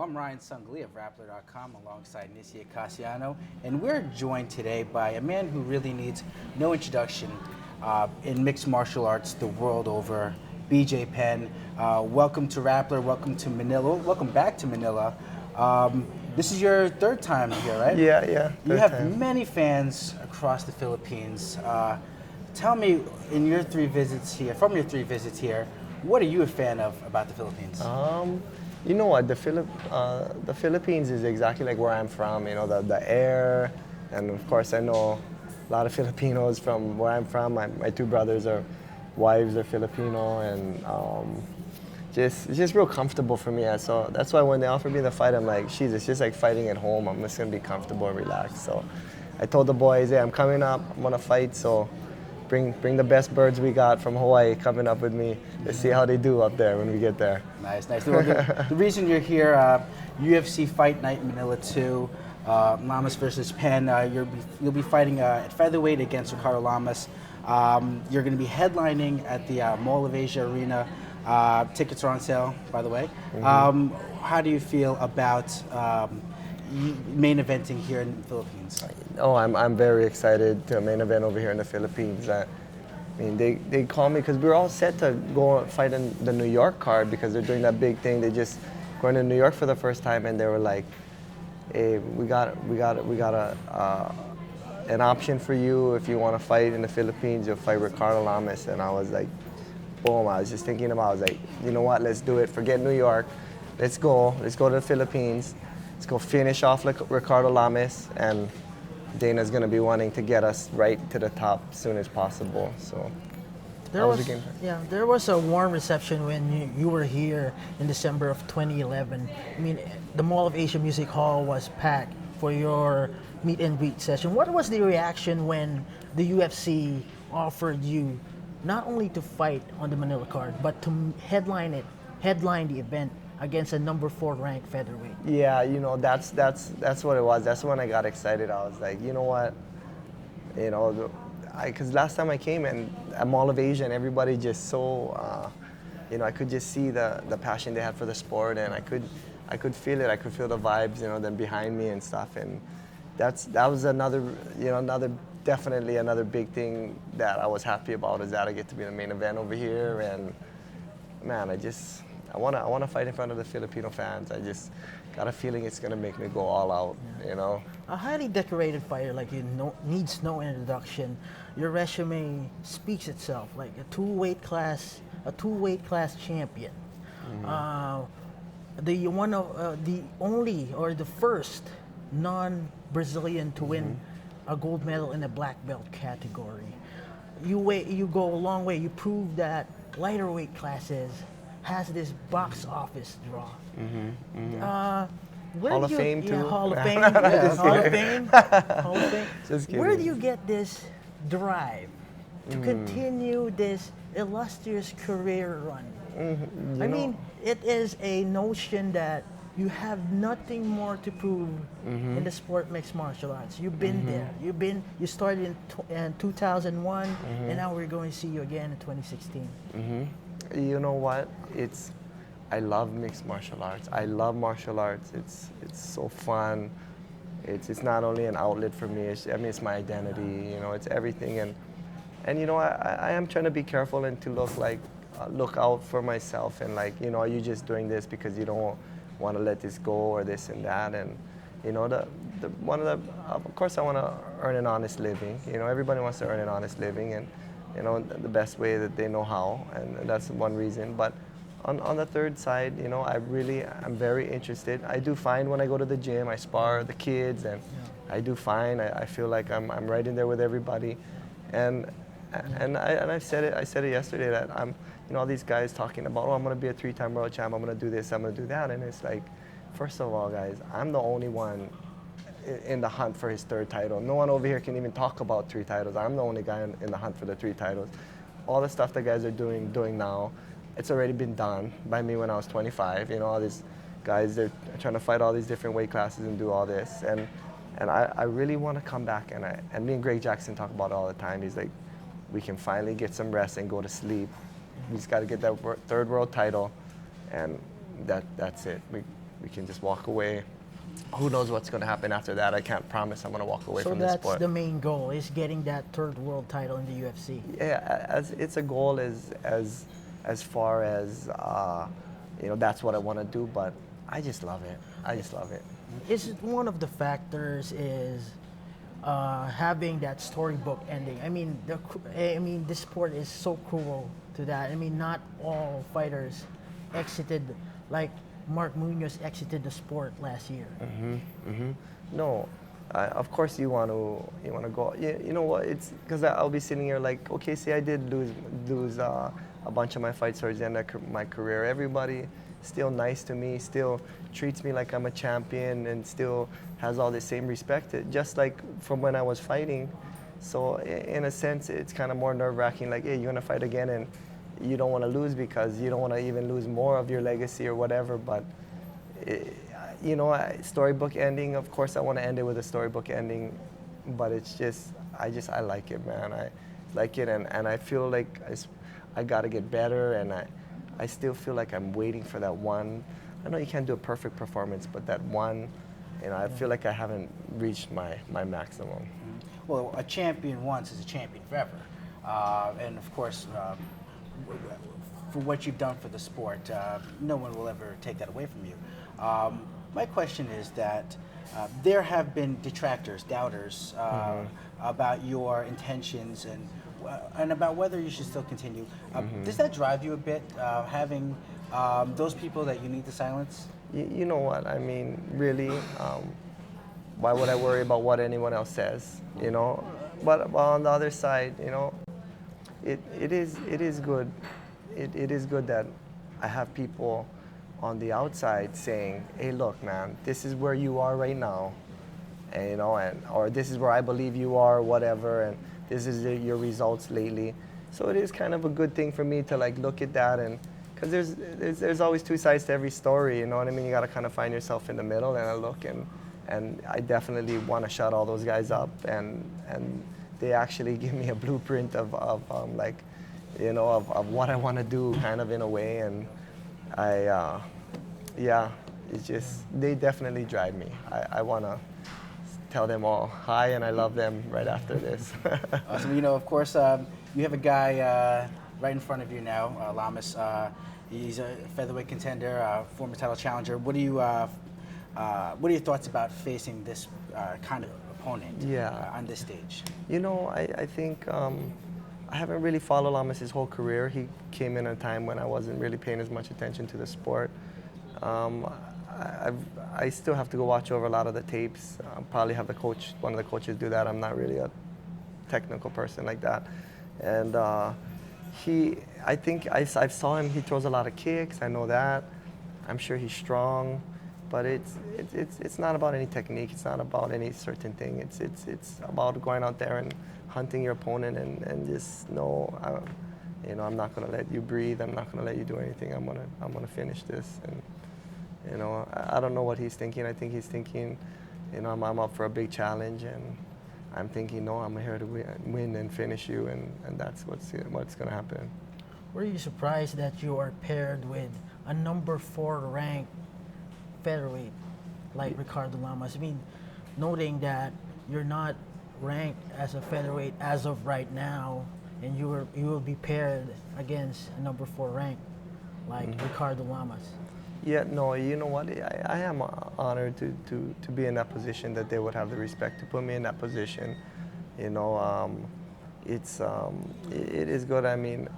I'm Ryan Sungli of Rappler.com alongside Nisia Cassiano, and we're joined today by a man who really needs no introduction in mixed martial arts the world over, BJ Penn. Welcome to Rappler, welcome to Manila, welcome back to Manila. This is your third time here, right? Yeah. You have many fans across the Philippines. Tell me, in your three visits here, from your three visits here, what are you a fan of about the Philippines? You know what? The Philippines is exactly like where I'm from. You know, the air, and of course I know a lot of Filipinos from where I'm from. My two brothers are wives are Filipino, and it's just real comfortable for me. So that's why when they offered me the fight, I'm like, geez, it's just like fighting at home. I'm just gonna be comfortable and relaxed. So I told the boys, hey, I'm coming up. I'm gonna fight. So bring the best birds we got from Hawaii coming up with me. Let's see how they do up there when we get there. Nice. Well, the reason you're here, UFC Fight Night Manila 2, Lamas versus Penn. You'll be fighting at featherweight against Ricardo Lamas. You're going to be headlining at the Mall of Asia Arena. Tickets are on sale, by the way. How do you feel about main eventing here in the Philippines? Oh, I'm very excited to main event over here in the Philippines. I mean, they called me because we were all set to go fight in the New York card because they're doing that big thing. They just going to New York for the first time, and they were like, "Hey, we got an option for you if you want to fight in the Philippines. You'll fight Ricardo Lamas." And I was like, boom! I was just thinking about. I was like, you know what? Let's do it. Forget New York. Let's go. Let's go to the Philippines. Let's go finish off like Ricardo Lamas, and Dana's going to be wanting to get us right to the top as soon as possible. So there was a warm reception when you were here in December of 2011. I mean, the Mall of Asia Music Hall was packed for your meet and greet session. What was the reaction when the UFC offered you not only to fight on the Manila card, but to headline the event against a number 4 ranked featherweight? Yeah, you know, that's what it was. That's when I got excited. I was like, you know what, because last time I came in at Mall of Asia, and everybody just so, I could just see the passion they had for the sport, and I could feel it. I could feel the vibes, then behind me and stuff, and that was definitely another big thing that I was happy about, is that I get to be in the main event over here, and man, I want to fight in front of the Filipino fans. I just got a feeling it's going to make me go all out, A highly decorated fighter like you needs no introduction. Your resume speaks itself, like a two-weight class champion. The only or the first non-Brazilian to win a gold medal in the black belt category. You go a long way. You prove that lighter weight classes has this box office draw. Hall of Fame too. Hall of Fame. Hall of Fame. Just kidding. Where do you get this drive to continue this illustrious career run? I mean, it is a notion that you have nothing more to prove in the sport mixed martial arts. You've been there. You started in 2001, and now we're going to see you again in 2016. You know what? I love mixed martial arts. I love martial arts. It's so fun. It's not only an outlet for me. It's my identity. It's everything. And I am trying to be careful and to look out for myself. And are you just doing this because you don't want to let this go or this and that? And of course I want to earn an honest living. Everybody wants to earn an honest living, and the best way that they know how, and that's one reason. But on the third side, I'm very interested. I do fine when I go to the gym. I spar the kids, and I do fine. I feel like I'm right in there with everybody, and I said it yesterday that I'm all these guys talking about, I'm gonna be a 3-time world champ. I'm gonna do this. I'm gonna do that, and it's like, first of all, guys, I'm the only one in the hunt for his 3rd title. No one over here can even talk about 3 titles. I'm the only guy in the hunt for the 3 titles. All the stuff that guys are doing now, it's already been done by me when I was 25. All these guys, they're trying to fight all these different weight classes and do all this. And I really want to come back, and me and Greg Jackson talk about it all the time. He's like, we can finally get some rest and go to sleep. We just got to get that 3rd world title, and that's it. we can just walk away. Who knows what's going to happen after that? I can't promise I'm going to walk away So from this that's sport. the main goal, is getting that third world title in the UFC. Yeah, as it's a goal as far as that's what I want to do. But I just love it. I just love it. Is it one of the factors is having that storybook ending? I mean, this sport is so cruel to that. I mean, not all fighters exited, like Mark Munoz exited the sport last year. No, of course you want to go. You know what? It's because I'll be sitting here like, okay, say I did lose a bunch of my fights towards the end of my career. Everybody still nice to me, still treats me like I'm a champion, and still has all the same respect, just like from when I was fighting. So in a sense, it's kind of more nerve-wracking. Like, hey, you're gonna fight again, and you don't want to lose because you don't want to even lose more of your legacy or whatever. But storybook ending. Of course, I want to end it with a storybook ending, but it's just I like it, man. I like it, and I feel like I got to get better, and I still feel like I'm waiting for that one. I know you can't do a perfect performance, but that one, I feel like I haven't reached my maximum. Well, a champion once is a champion forever, and of course, for what you've done for the sport, no one will ever take that away from you. My question is that there have been detractors, doubters about your intentions and about whether you should still continue. Does that drive you a bit, having those people that you need to silence? You know what? I mean, really, why would I worry about what anyone else says? But on the other side, it is good. It is good that I have people on the outside saying, "Hey, look, man, this is where you are right now, and or this is where I believe you are, whatever, and this is your results lately." So it is kind of a good thing for me to like look at that, and because there's always two sides to every story, you know what I mean? You got to kind of find yourself in the middle, and I look and I definitely want to shut all those guys up, and they actually give me a blueprint of what I want to do, kind of in a way, and it's just, they definitely drive me. I want to tell them all hi and I love them right after this. Awesome. Of course, you have a guy right in front of you now, Lamas. He's a featherweight contender, former title challenger. What are your thoughts about facing this kind of opponent on this stage? I think I haven't really followed Lamas his whole career. He came in at a time when I wasn't really paying as much attention to the sport. I still have to go watch over a lot of the tapes. I'll probably have one of the coaches do that. I'm not really a technical person like that. And I think I saw him, he throws a lot of kicks, I know that. I'm sure he's strong, but it's not about any technique, it's not about any certain thing. It's about going out there and hunting your opponent and just know, I'm not gonna let you breathe, I'm not gonna let you do anything, I'm gonna finish this. And I don't know what he's thinking. I think he's thinking, I'm up for a big challenge, and I'm thinking, no, I'm here to win and finish you, and that's what's gonna happen. Were you surprised that you are paired with a number 4 ranked featherweight like Ricardo Lamas? I mean, noting that you're not ranked as a featherweight as of right now, and you will be paired against a number 4 ranked like Ricardo Lamas. Yeah, no, you know what? I am honored to be in that position, that they would have the respect to put me in that position. It is good. I mean,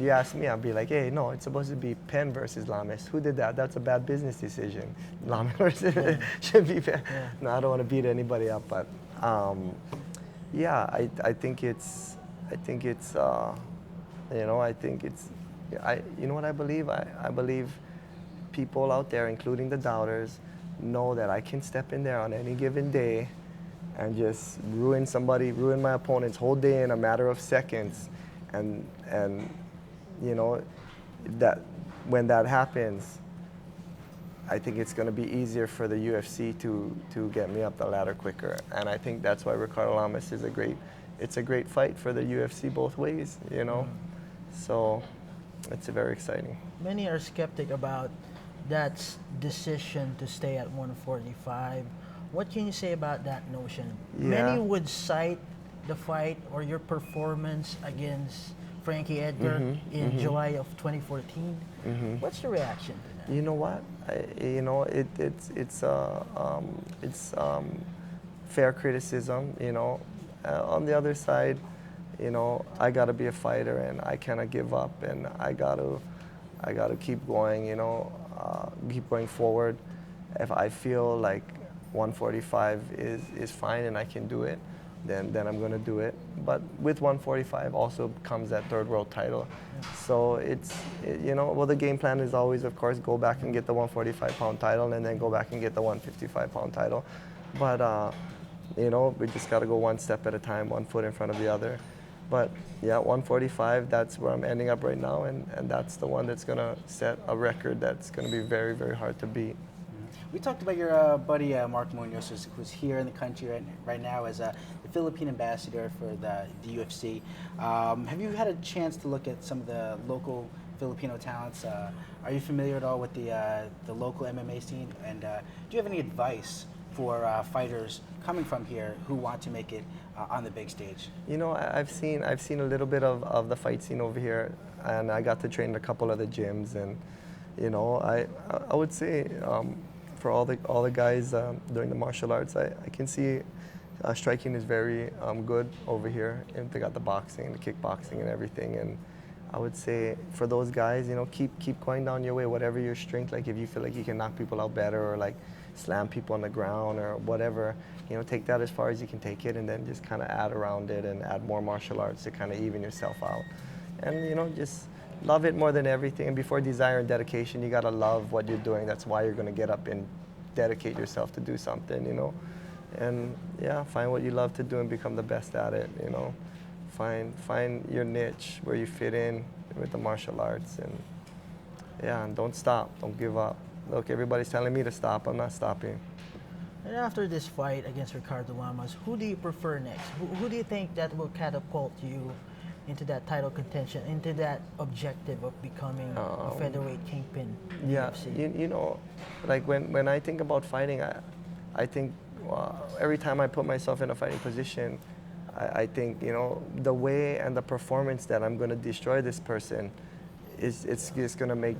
you ask me, I'll be like, hey, no, it's supposed to be Penn versus Lamas. Who did that? That's a bad business decision. Lamas versus should be Penn. Yeah. No, I don't want to beat anybody up, but I think it's you know what I believe? I believe people out there, including the doubters, know that I can step in there on any given day and just ruin my opponent's whole day in a matter of seconds. And that when that happens, I think it's going to be easier for the UFC to get me up the ladder quicker. And I think that's why Ricardo Lamas is a great fight for the UFC both ways, So it's very exciting. Many are skeptic about that decision to stay at 145. What can you say about that notion? Yeah. Many would cite the fight or your performance against Frankie Edgar in July of 2014. What's your reaction to that? You know what? It's fair criticism. On the other side, I gotta be a fighter, and I cannot give up, and I gotta keep going. Keep going forward. If I feel like 145 is fine and I can do it, then I'm gonna do it. But with 145 also comes that third world title. So well, the game plan is always, of course, go back and get the 145-pound title, and then go back and get the 155-pound title. But we just gotta go one step at a time, one foot in front of the other. But yeah, 145, that's where I'm ending up right now, and that's the one that's gonna set a record that's gonna be very, very hard to beat. We talked about your buddy Mark Munoz, who's here in the country right now as the Philippine ambassador for the UFC. Have you had a chance to look at some of the local Filipino talents? Are you familiar at all with the local MMA scene? And do you have any advice for fighters coming from here who want to make it on the big stage? I've seen a little bit of the fight scene over here, and I got to train in a couple of the gyms, and I would say. For all the guys doing the martial arts, I can see striking is very good over here, and they got the boxing, the kickboxing, and everything. And I would say for those guys, keep going down your way, whatever your strength. Like if you feel like you can knock people out better, or like slam people on the ground, or whatever, take that as far as you can take it, and then just kind of add around it and add more martial arts to kind of even yourself out. And just love it more than everything. And before desire and dedication, you gotta love what you're doing. That's why you're gonna get up and dedicate yourself to do something, And yeah, find what you love to do and become the best at it, Find your niche where you fit in with the martial arts, and don't stop, don't give up. Look, everybody's telling me to stop, I'm not stopping. And after this fight against Ricardo Lamas, who do you prefer next? Who do you think that will catapult you into that title contention, into that objective of becoming a featherweight kingpin in yeah, UFC? Like when I think about fighting, I think every time I put myself in a fighting position, I think the way and the performance that I'm going to destroy this person it's going to make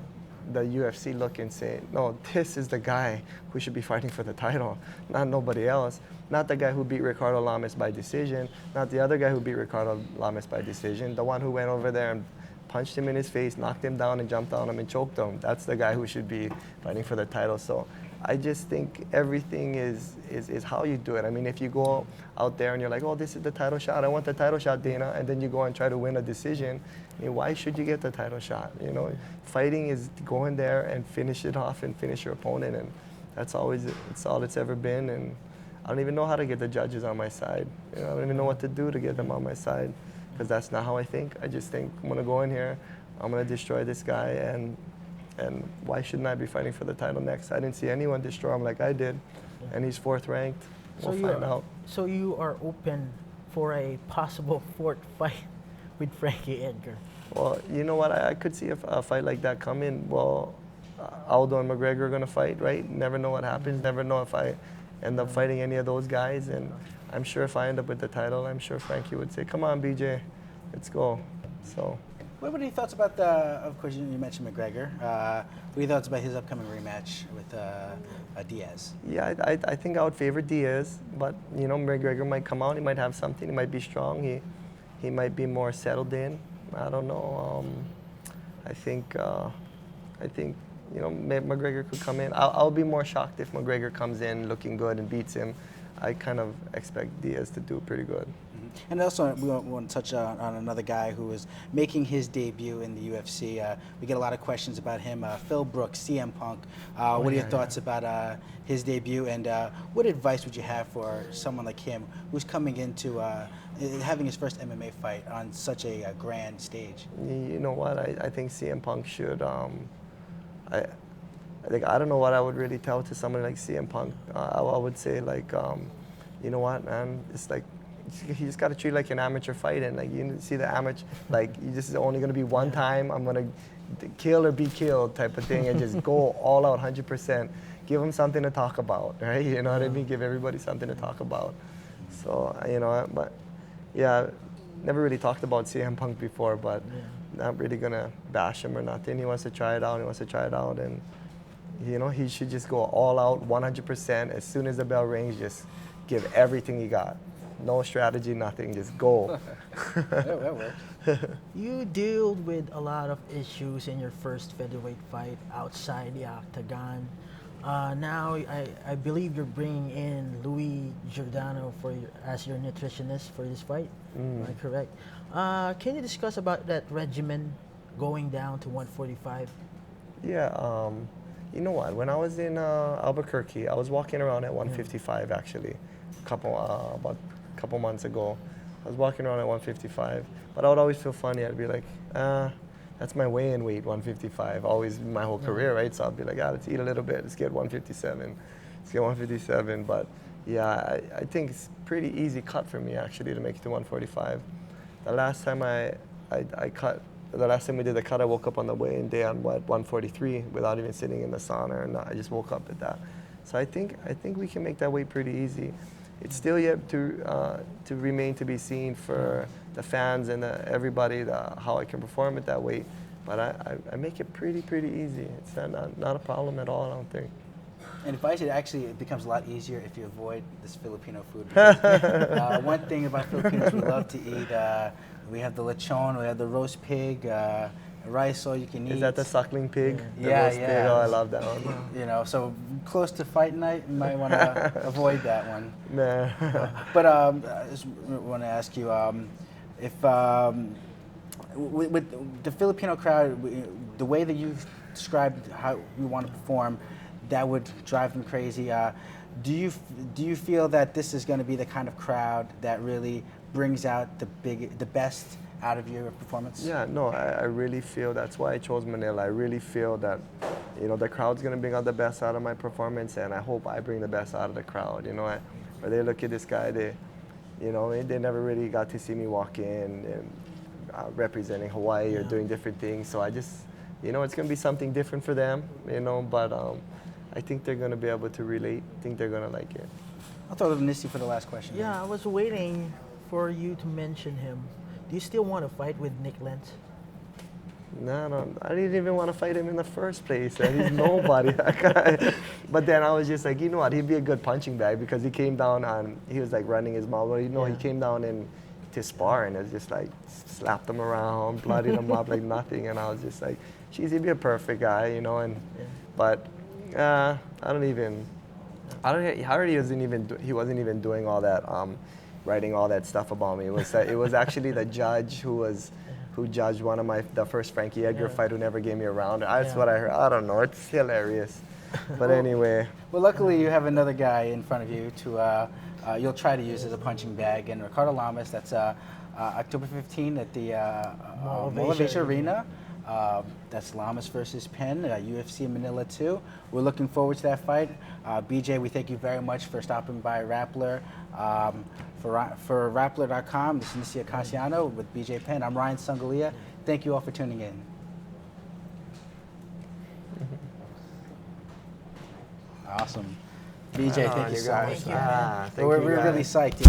the UFC look and say, no, this is the guy who should be fighting for the title, not nobody else. Not the guy who beat Ricardo Lamas by decision, not the other guy who beat Ricardo Lamas by decision, the one who went over there and punched him in his face, knocked him down and jumped on him and choked him. That's the guy who should be fighting for the title. So I just think everything is how you do it. I mean, if you go out there and you're like, oh, this is the title shot, I want the title shot, Dana, and then you go and try to win a decision, I mean, why should you get the title shot? Fighting is going there and finish it off and finish your opponent, and it's all it's ever been. And I don't even know how to get the judges on my side. I don't even know what to do to get them on my side, because that's not how I think. I just think I'm gonna go in here, I'm gonna destroy this guy, and why shouldn't I be fighting for the title next? I didn't see anyone destroy him like I did, and he's 4th ranked. We'll find out. So you are open for a possible 4th fight with Frankie Edgar? Well, you know what? I could see a fight like that coming. Well, Aldo and McGregor are going to fight, right? Never know what happens. Never know if I end up fighting any of those guys. And I'm sure if I end up with the title, I'm sure Frankie would say, come on, BJ, let's go. So. What are your thoughts about of course, you mentioned McGregor. What are your thoughts about his upcoming rematch with Diaz? Yeah, I think I would favor Diaz, but McGregor might come out. He might have something. He might be strong. He might be more settled in. I don't know. I think McGregor could come in. I'll be more shocked if McGregor comes in looking good and beats him. I kind of expect Diaz to do pretty good. And also, we want to touch on another guy who is making his debut in the UFC. We get a lot of questions about him. Phil Brooks, CM Punk. What are your thoughts about his debut, and what advice would you have for someone like him who's coming into having his first MMA fight on such a grand stage? You know what? I think CM Punk should. I don't know what I would really tell to somebody like CM Punk. I would say like, you know what, man? It's like, you just got to treat it like an amateur fight, and like you see the amateur, like this is only going to be one time. I'm going to kill or be killed type of thing and just go all out 100%. Give them something to talk about, right? You know what I mean? Give everybody something to talk about. So, but yeah, never really talked about CM Punk before, but not really gonna bash him or nothing. He wants to try it out, and he should just go all out 100%. As soon as the bell rings, just give everything you got. No strategy, nothing, just go. That works. You deal with a lot of issues in your first featherweight fight outside the octagon. Now, I believe you're bringing in Louis Giordano as your nutritionist for this fight. Am I correct? Can you discuss about that regimen going down to 145? Yeah, you know what? When I was in Albuquerque, I was walking around at 155 actually, about a couple months ago. I was walking around at 155, but I would always feel funny. I'd be like, that's my weigh-in weight, 155. Always my whole career, right? So I'd be like, let's eat a little bit. Let's get 157. Let's get 157. But yeah, I think it's pretty easy cut for me actually to make it to 145. The last time the last time we did the cut, I woke up on the weigh-in day on 143 without even sitting in the sauna or not. I just woke up at that. So I think we can make that weight pretty easy. It's still yet to remain to be seen for the fans and everybody how I can perform at that weight. But I make it pretty easy. It's not a problem at all, I don't think. And if I said actually, it becomes a lot easier if you avoid this Filipino food. Because, one thing about Filipinos, we love to eat. We have the lechon, we have the roast pig, rice, all you can eat. Is that the suckling pig? The Yeah, roast pig? Oh, I love that one. So close to fight night, you might want to avoid that one. Nah. But I just want to ask you, if with the Filipino crowd, the way that you've described how we want to perform, that would drive them crazy. Do you feel that this is going to be the kind of crowd that really brings out the best out of your performance? Yeah, no, I really feel that's why I chose Manila. I really feel that, the crowd's gonna bring out the best out of my performance, and I hope I bring the best out of the crowd. Where they look at this guy, they never really got to see me walk in and representing Hawaii or doing different things. So I just, it's gonna be something different for them, But I think they're gonna be able to relate. I think they're gonna like it. I'll throw it to Nissi for the last question. Yeah, I was waiting for you to mention him. Do you still want to fight with Nick Lentz? No, I didn't even want to fight him in the first place. He's nobody, that guy. But then I was just like, you know what, he'd be a good punching bag because he came down he was like running his mouth. Well, he came down to spar and it was just like slapped him around, bloodied him up like nothing. And I was just like, geez, he'd be a perfect guy, But I heard he wasn't even doing all that, writing all that stuff about me. It was actually the judge who judged one of the first Frankie Edgar fight who never gave me a round. That's what I heard. I don't know. It's hilarious. But anyway. Well, luckily you have another guy in front of you you'll try to use as a punching bag. And Ricardo Lamas, that's October 15 at the Mall of Asia Arena. That's Lamas versus Penn, UFC in Manila 2. We're looking forward to that fight. BJ, we thank you very much for stopping by Rappler. For Rappler.com, this is Nissi Acasiano with BJ Penn. I'm Ryan Sangalia. Thank you all for tuning in. Awesome. BJ, thank you so much. Thank you. We're really psyched.